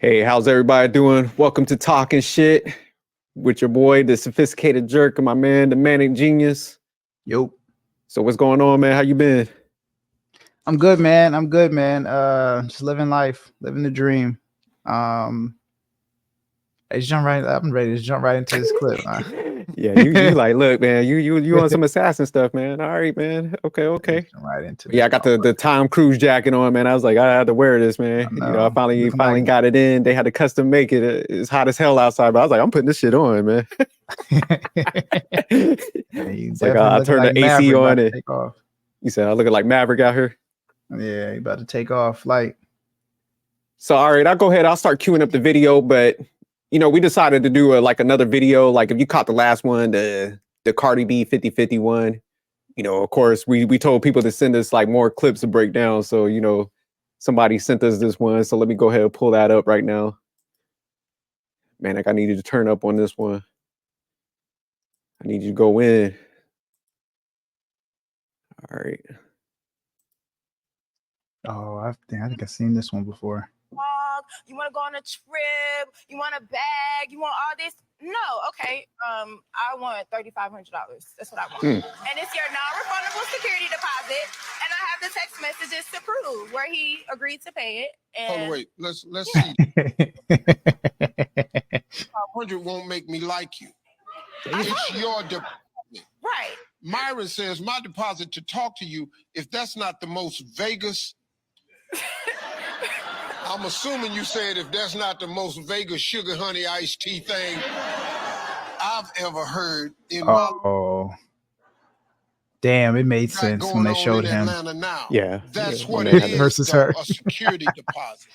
Hey, how's everybody doing? Welcome to Talking Shit with your boy, the sophisticated jerk, and my man, the Manic Genius. Yo, So what's going on, man? How you been? I'm good, man. I'm good, man. Just living life, living the dream. Um, I'm ready to jump right into this clip. Yeah, you like, look, man, you on some assassin stuff, man. All right, man. Okay, Ready to okay. jump right into Yeah, this I got the motherfucker. Tom Cruise jacket on, man. I was like, I had to wear this, I man. I know. Looking finally like got it in. They had to custom make it. It's hot as hell outside, but I was like, I'm putting this shit on, man. yeah, you It's like definitely I looking turned like the AC Maverick on about to it. take off. You said I looking like Maverick out here. Yeah, you about to take off. Like, So all right, I'll go ahead. I'll start queuing up the video, but we decided to do another video. Like if you caught the last one, the Cardi B 50/50 one, of course we told people to send us like more clips to break down. So, somebody sent us this one. So let me go ahead and pull that up right now. Man, like I need you to turn up on this one. I need you to go in. All right. oh, I think I've seen this one before. You want to go on a trip, you want a bag, you want all this. No, okay. I want $3,500. That's what I want. And it's your non-refundable security deposit. And I have the text messages to prove where he agreed to pay it. And Hold on, wait. Let's see. 500 won't make me like you. It's your deposit. right. Myron says my deposit to talk to you. If that's not the most Vegas, I'm assuming you said if that's not the most Vegas sugar honey iced tea thing I've ever heard in my life. Oh, damn! It made sense when they showed him. Atlanta now. Yeah. That's yeah, what when it they had is. Versus Though, her. a security deposit.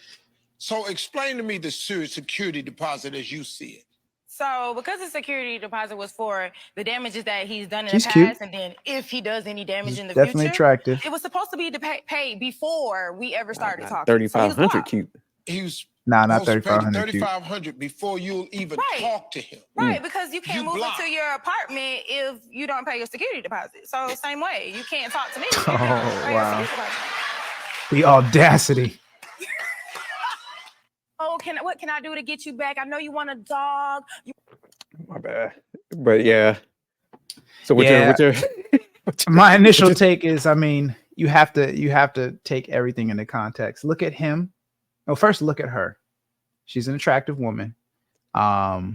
So explain to me the security deposit as you see it. So because the security deposit was for the damages that he's done in She's the cute. past, and then if he does any damage in the Definitely future, attractive. it was supposed to be paid before we ever started talking. 3,500 cute. He was Nah, not supposed to pay 3,500 cute. 3,500 before you'll even talk to him. Right, because you can't You move blocked. into your apartment if you don't pay your security deposit. So same way, you can't talk to me. If Oh, you don't pay your wow. security deposit. The audacity. Oh, what can I do to get you back? I know you want a dog. My bad. But yeah. So Yeah. what's your My initial take is, I mean, you have to take everything into context. Look at him. Well, first look at her. She's an attractive woman. I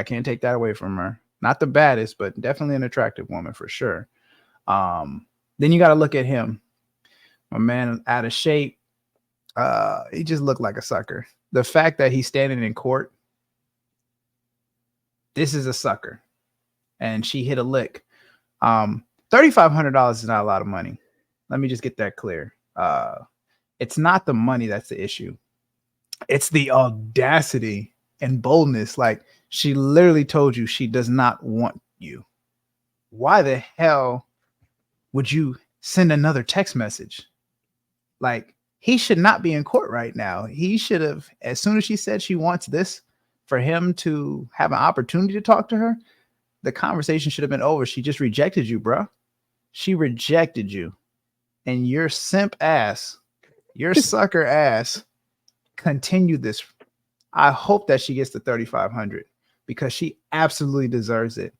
can't take that away from her. Not the baddest, but definitely an attractive woman for sure. Then you got to look at him. My man out of shape. He just looked like a sucker. The fact that he's standing in court, this is a sucker. And she hit a lick. $3,500 is not a lot of money. Let me just get that clear. It's not the money that's the issue. It's the audacity and boldness. Like, she literally told you she does not want you. Why the hell would you send another text message? Like, he should not be in court right now. He should have, as soon as she said she wants this, for him to have an opportunity to talk to her, the conversation should have been over. She just rejected you, bro. She rejected you. And your simp ass, your sucker ass, continued this. I hope that she gets the 3,500 because she absolutely deserves it.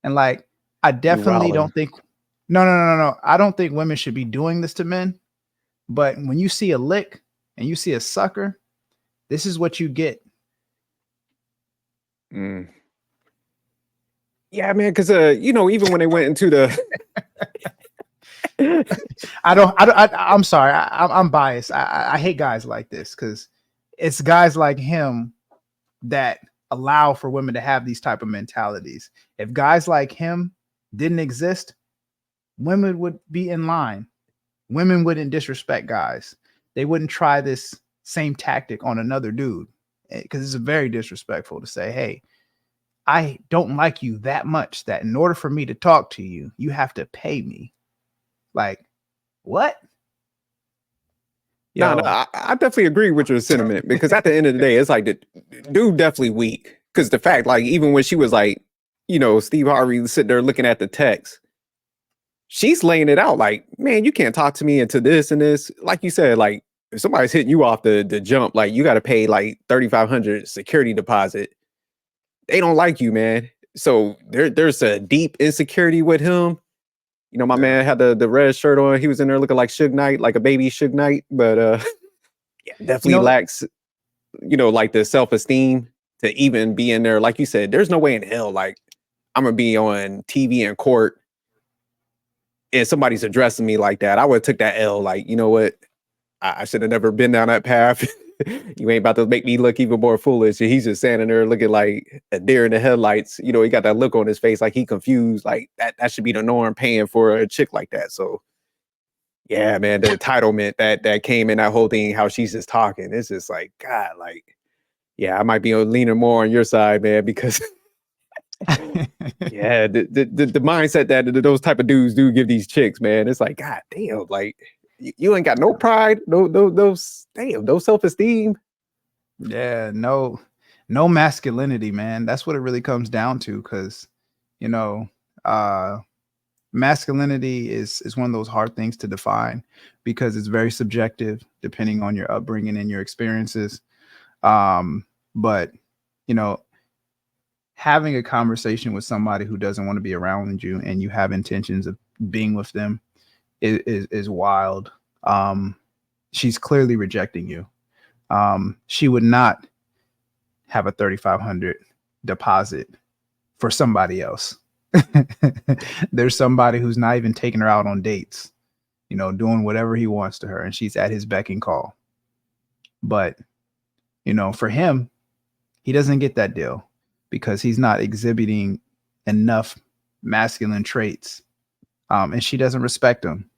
And like, I definitely don't think, no. I don't think women should be doing this to men. But when you see a lick and you see a sucker, this is what you get. Yeah, man, because even when they went into the I'm sorry. I'm biased. I hate guys like this because it's guys like him that allow for women to have these type of mentalities. If guys like him didn't exist, women would be in line. Women wouldn't disrespect guys. They wouldn't try this same tactic on another dude because it's very disrespectful to say, hey, I don't like you that much that in order for me to talk to you, you have to pay me. Like, what? No, I definitely agree with your sentiment because at the end of the day, it's like the dude definitely weak. Because the fact, like, even when she was like, Steve Harvey sitting there looking at the text, she's laying it out like, man, you can't talk to me into this and this. Like you said, like, if somebody's hitting you off the jump, like you got to pay like 3,500 security deposit. They don't like you, man. So there's a deep insecurity with him. You know, my man had the red shirt on. He was in there looking like Suge Knight, like a baby Suge Knight, but yeah, definitely lacks, like the self-esteem to even be in there. Like you said, there's no way in hell, like, I'm gonna be on TV in court and somebody's addressing me like that. I would have took that L. Like, you know what? I should have never been down that path. You ain't about to make me look even more foolish. And he's just standing there looking like a deer in the headlights. You know, he got that look on his face like he confused. Like that should be the norm, paying for a chick like that. So yeah, man, the entitlement that came in that whole thing, how she's just talking. It's just like, God, like, yeah, I might be leaning more on your side, man, because yeah, the mindset that those type of dudes do give these chicks, man, it's like, God damn, like you ain't got no pride, no self-esteem. Yeah, no masculinity, man. That's what it really comes down to, because masculinity is one of those hard things to define, because it's very subjective depending on your upbringing and your experiences. But having a conversation with somebody who doesn't want to be around you and you have intentions of being with them is wild. She's clearly rejecting you. She would not have a 3,500 deposit for somebody else. There's somebody who's not even taking her out on dates, doing whatever he wants to her, and she's at his beck and call. But, for him, he doesn't get that deal because he's not exhibiting enough masculine traits. And she doesn't respect him,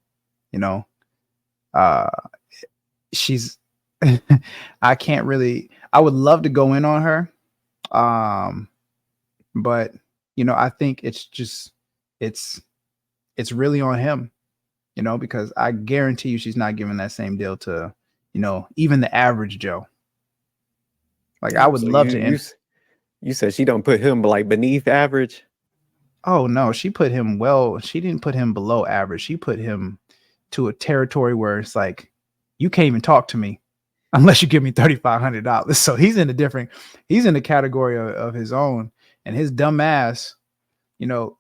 she's I would love to go in on her. But I think it's really on him, because I guarantee you she's not giving that same deal to, even the average Joe. Like, I would love to. You said she don't put him like beneath average. Oh no, she put him she didn't put him below average. She put him to a territory where it's like, you can't even talk to me unless you give me $3,500. So he's in a category of his own, and his dumb ass,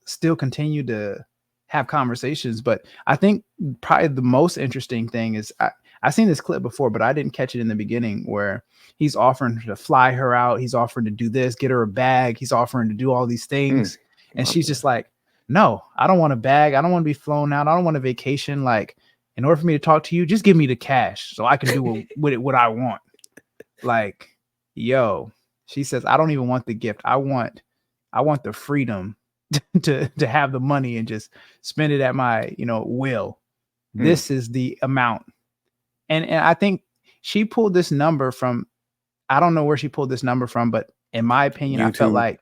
still continue to have conversations. But I think probably the most interesting thing is I've seen this clip before, but I didn't catch it in the beginning, where he's offering to fly her out. He's offering to do this, get her a bag. He's offering to do all these things. And she's just like, no, I don't want a bag. I don't want to be flown out. I don't want a vacation. Like, in order for me to talk to you, just give me the cash so I can do with it what I want. Like, yo, she says, I don't even want the gift. I want the freedom to have the money and just spend it at my, will. This is the amount. And I think she pulled this number from, I don't know where she pulled this number from, but in my opinion, YouTube. I felt like,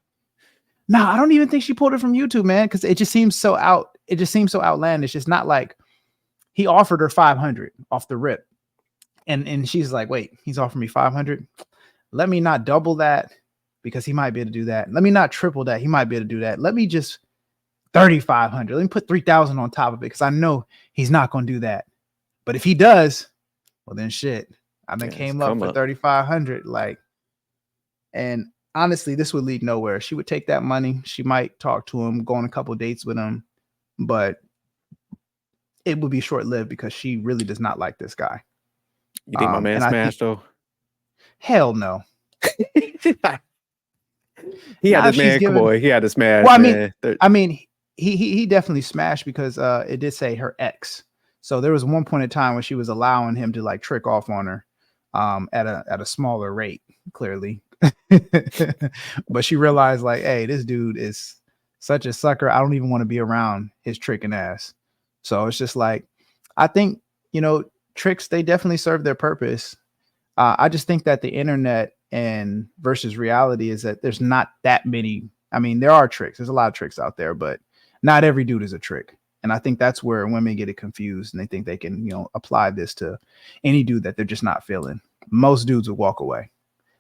no, I don't even think she pulled it from YouTube, man, because it just seems so outlandish. It's not like he offered her 500 off the rip. And she's like, wait, he's offering me 500. Let me not double that because he might be able to do that. Let me not triple that. He might be able to do that. Let me just 3,500. Let me put 3,000 on top of it because I know he's not going to do that. But if he does, well, then shit, I done came up for 3,500. Like, and honestly, this would lead nowhere. She would take that money. She might talk to him, go on a couple dates with him, but it would be short-lived because she really does not like this guy. You think my man smashed though? Hell no. He had this man. Boy, he had to smash. Well, I mean, he definitely smashed because it did say her ex. So there was one point in time when she was allowing him to like trick off on her at a smaller rate, clearly. But she realized like, hey, this dude is such a sucker. I don't even want to be around his tricking ass. So it's just like, I think, tricks, they definitely serve their purpose. I just think that the internet and versus reality is that there's not that many. I mean, there are tricks. There's a lot of tricks out there, but not every dude is a trick. And I think that's where women get it confused and they think they can, apply this to any dude that they're just not feeling. Most dudes would walk away,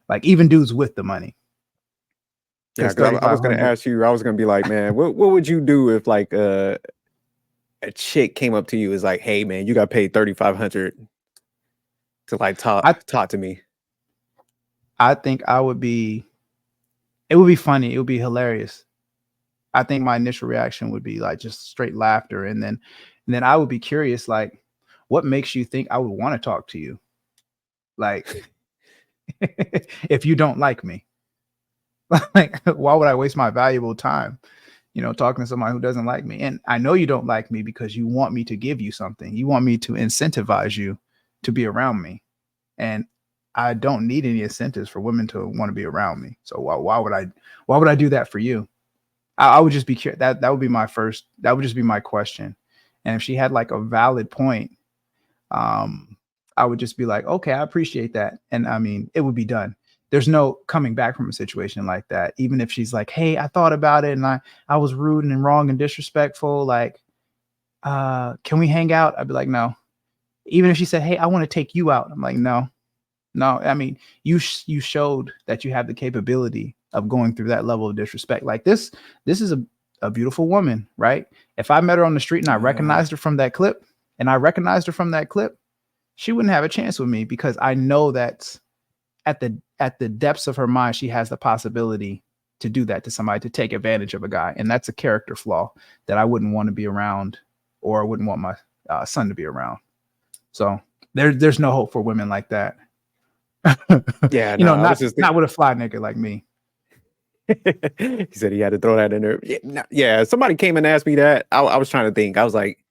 like even dudes with the money. Yeah, I was going to ask you, I was going to be like, man, what would you do if like a chick came up to you is like, hey man, you got paid 3,500 to like I talk to me. I think I would be. It would be funny. It would be hilarious. I think my initial reaction would be like just straight laughter, and then I would be curious, like, what makes you think I would want to talk to you? Like, if you don't like me, like, why would I waste my valuable time, talking to somebody who doesn't like me? And I know you don't like me because you want me to give you something. You want me to incentivize you to be around me, and I don't need any incentives for women to want to be around me. So why would I do that for you? I would just be curious. That would be my first. That would just be my question. And if she had like a valid point, I would just be like, okay, I appreciate that. And I mean, it would be done. There's no coming back from a situation like that. Even if she's like, hey, I thought about it and I was rude and wrong and disrespectful. Like, can we hang out? I'd be like, no. Even if she said, hey, I want to take you out. I'm like, no. I mean, you showed that you have the capability of going through that level of disrespect. Like this is a beautiful woman, right? If I met her on the street and I recognized her from that clip, she wouldn't have a chance with me, because I know that at the depths of her mind, she has the possibility to do that to somebody, to take advantage of a guy. And that's a character flaw that I wouldn't want to be around, or I wouldn't want my son to be around. So there's no hope for women like that. Yeah, no, not with a fly nigga like me. He said he had to throw that in there. Yeah, somebody came and asked me that. I was trying to think. I was like,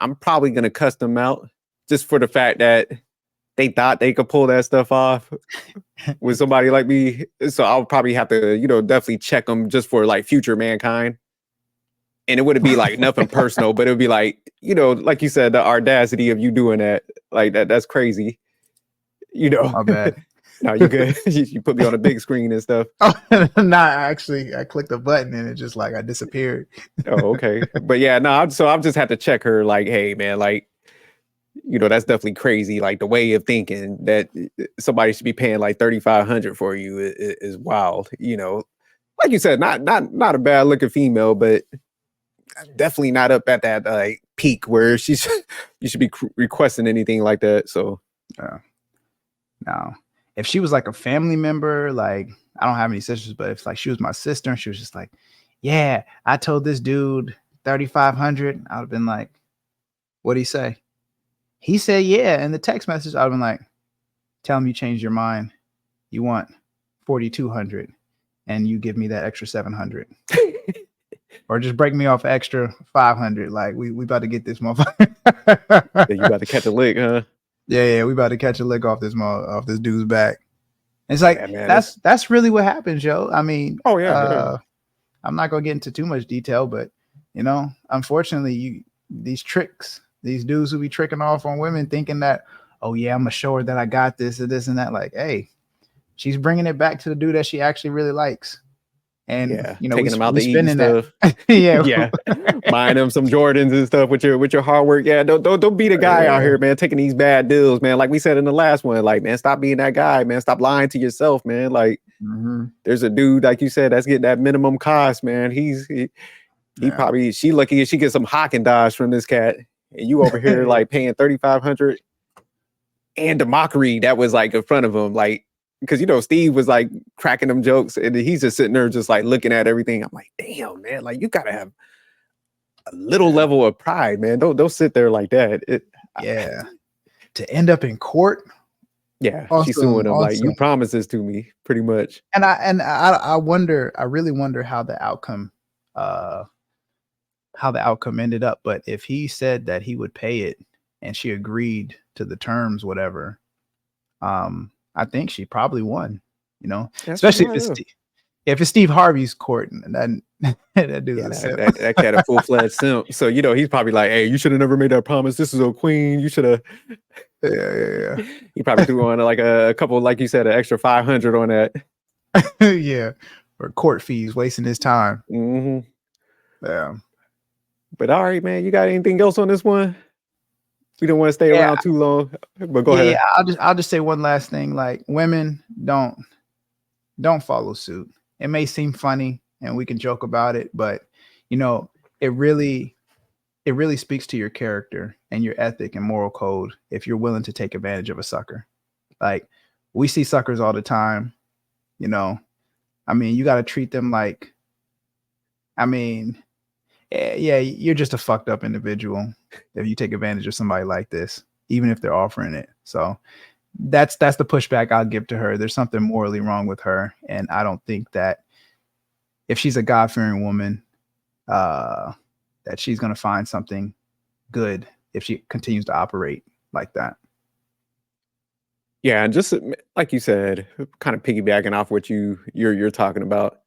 I'm probably gonna cuss them out just for the fact that they thought they could pull that stuff off with somebody like me. So I'll probably have to, definitely check them just for like future mankind. And it wouldn't be like nothing personal, but it would be like, like you said, the audacity of you doing that, like that's crazy. My bad. No, you good. You put me on a big screen and stuff. Actually, I clicked a button and it just like I disappeared. Oh, okay. But yeah, no, so I've just had to check her like, hey man, like, that's definitely crazy. Like the way of thinking that somebody should be paying like 3,500 for you is wild. Like you said, not a bad looking female, but definitely not up at that like peak where you should be requesting anything like that. So no, if she was like a family member, like I don't have any sisters, but if like she was my sister and she was just like, yeah, I told this dude 3,500, I would have been like, what'd he say? He said, yeah. In the text message, I'd have been like, tell him you changed your mind. You want 4,200 and you give me that extra 700. Or just break me off extra 500. Like we about to get this motherfucker. You about to catch a lick, huh? Yeah, we about to catch a lick off this dude's back. And it's like, yeah, man, that's really what happens, yo. I mean, I'm not gonna get into too much detail, but unfortunately, these tricks, these dudes who be tricking off on women, thinking that, oh yeah, I'm gonna show her that I got this and this and that. Like, hey, she's bringing it back to the dude that she actually really likes. And taking them out to eat and stuff. Yeah. Buying them some Jordans and stuff with your hard work. Yeah, don't be the guy out here, man, taking these bad deals, man. Like we said in the last one, like, man, stop being that guy, man. Stop lying to yourself, man. Like, there's a dude, like you said, that's getting that minimum cost, man. He probably, she lucky if she gets some Haagen-Dazs from this cat, and you over here like paying 3,500, and the mockery that was like in front of him, like. Because Steve was like cracking them jokes, and he's just sitting there, just like looking at everything. I'm like, damn, man, like you gotta have a little level of pride, man. Don't sit there like that. To end up in court. Yeah, she's suing him like, you promised this to me, pretty much. And I really wonder how the outcome ended up. But if he said that he would pay it and she agreed to the terms, whatever, I think she probably won, especially if it's Steve Harvey's court, and that dude, that cat a full-fledged simp. So he's probably like, hey, you should have never made that promise. This is a queen. You should have. Yeah. He probably threw on like a couple, like you said, an extra 500 on that. Yeah, or court fees, wasting his time. Yeah. But all right, man, you got anything else on this one? We don't want to stay around too long, but go ahead. Yeah, I'll just say one last thing. Like, women don't follow suit. It may seem funny and we can joke about it, but it really it really speaks to your character and your ethic and moral code if you're willing to take advantage of a sucker. Like, we see suckers all the time, you know. I mean, you got to treat them like, I mean, yeah, you're just a fucked up individual if you take advantage of somebody like this, even if they're offering it. So that's the pushback I'll give to her. There's something morally wrong with her, and I don't think that if she's a God-fearing woman, that she's going to find something good if she continues to operate like that. Yeah, and just like you said, kind of piggybacking off what you're talking about.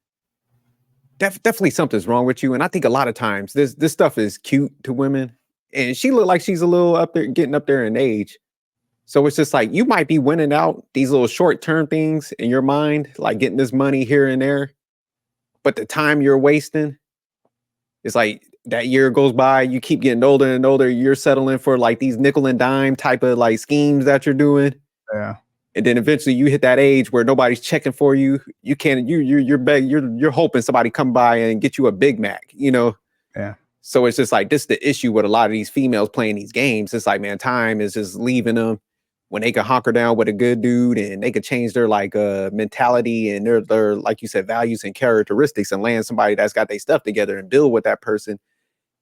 Definitely something's wrong with you, and I think a lot of times this stuff is cute to women, and she look like she's a little up there, getting up there in age. So it's just like you might be winning out these little short-term things in your mind, like getting this money here and there, but the time you're wasting, it's like that year goes by, you keep getting older and older, you're settling for like these nickel and dime type of like schemes that you're doing. Yeah. And then eventually you hit that age where nobody's checking for you. You can't, you're hoping somebody come by and get you a Big Mac, you know? Yeah. So it's just like, this is the issue with a lot of these females playing these games. It's like, man, time is just leaving them when they can hunker down with a good dude and they could change their like mentality and their, like you said, values and characteristics and land somebody that's got their stuff together and build with that person.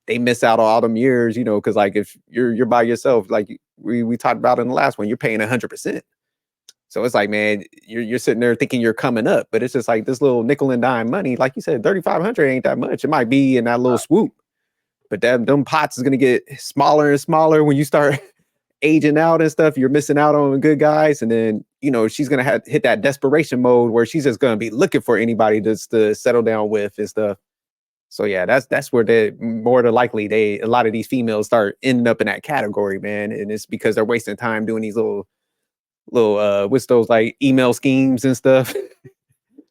They miss out on all them years, you know, because like if you're by yourself, like we talked about in the last one, you're paying 100%. So it's like, man, you're sitting there thinking you're coming up, but it's just like this little nickel and dime money. Like you said, 3,500 ain't that much. It might be in that little swoop, but them pots is gonna get smaller and smaller when you start aging out and stuff. You're missing out on good guys, and then you know she's gonna hit that desperation mode where she's just gonna be looking for anybody just to settle down with and stuff. So yeah, that's where they more than likely a lot of these females start ending up in that category, man, and it's because they're wasting time doing these little what's those like email schemes and stuff.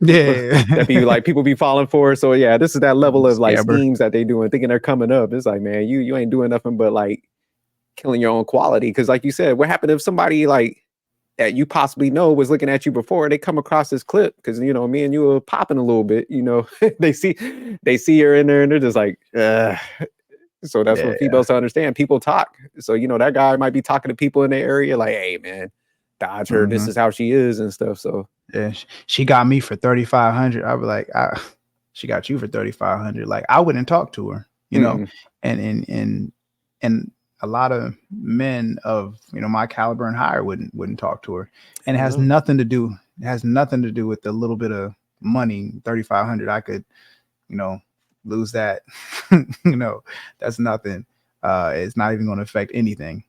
Yeah. That be like people be falling for. So yeah, this is that level of like Scammer. schemes that they doing, thinking they're coming up. It's like, man, you ain't doing nothing but like killing your own quality. Because like you said, what happened if somebody like that you possibly know was looking at you before they come across this clip? Because you know, me and you were popping a little bit, you know. they see her in there and they're just like, so that's what females to understand. People talk. So you know, that guy might be talking to people in the area like, hey man, dodge her, this is how she is and stuff. So yeah, she got me for 3,500. I'd be like, she got you for 3,500. Like I wouldn't talk to her, you know. And a lot of men of my caliber and higher wouldn't talk to her. And it has nothing to do. It has nothing to do with the little bit of money, 3,500. I could, lose that. That's nothing. It's not even going to affect anything.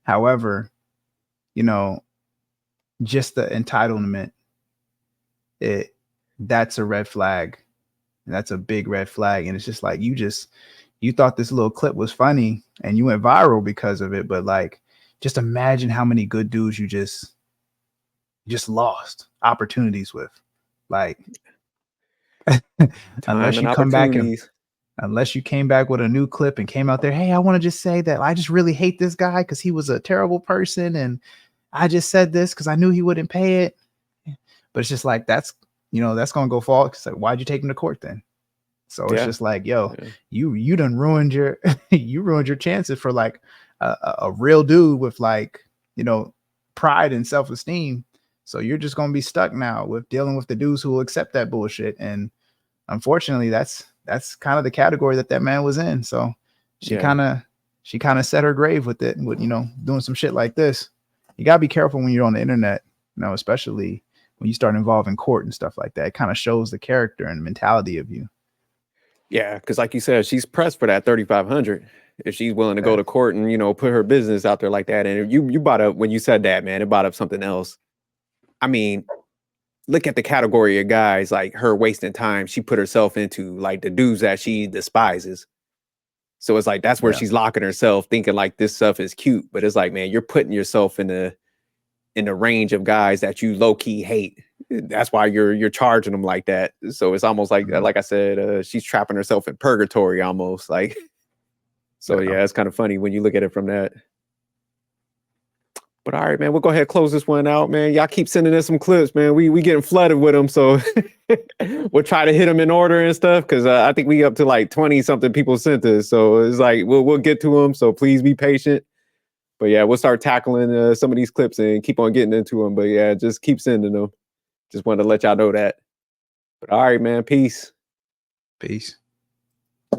However, just the entitlement, that's a red flag. And that's a big red flag. And it's just like, you thought this little clip was funny and you went viral because of it. But like, just imagine how many good dudes you just lost opportunities with. Like, unless you come back and unless you came back with a new clip and came out there, hey, I want to just say that I just really hate this guy because he was a terrible person. And I just said this because I knew he wouldn't pay it. But it's just like, that's going to go fall. Like, why'd you take him to court then? So it's just like, yo, you done ruined your chances for like a real dude with like, pride and self-esteem. So you're just going to be stuck now with dealing with the dudes who will accept that bullshit. And unfortunately, that's kind of the category that man was in. So she kind of set her grave with it, with, doing some shit like this. You got to be careful when you're on the internet, especially when you start involving court and stuff like that. It kind of shows the character and mentality of you. Yeah, because like you said, she's pressed for that 3,500. If she's willing to go to court and put her business out there like that, and you brought up when you said that, man, it brought up something else. I mean, look at the category of guys like her wasting time. She put herself into like the dudes that she despises. So it's like that's where she's locking herself, thinking like this stuff is cute, but it's like, man, you're putting yourself in the range of guys that you low key hate. That's why you're charging them like that. So it's almost like I said, she's trapping herself in purgatory almost like. So yeah, it's kind of funny when you look at it from that. But all right, man, we'll go ahead and close this one out, man. Y'all keep sending us some clips, man. We getting flooded with them, so we'll try to hit them in order and stuff because I think we up to like 20 something people sent us. So it's like we'll get to them. So please be patient. But yeah, we'll start tackling some of these clips and keep on getting into them. But yeah, just keep sending them. Just wanted to let y'all know that. But all right, man. Peace. Peace.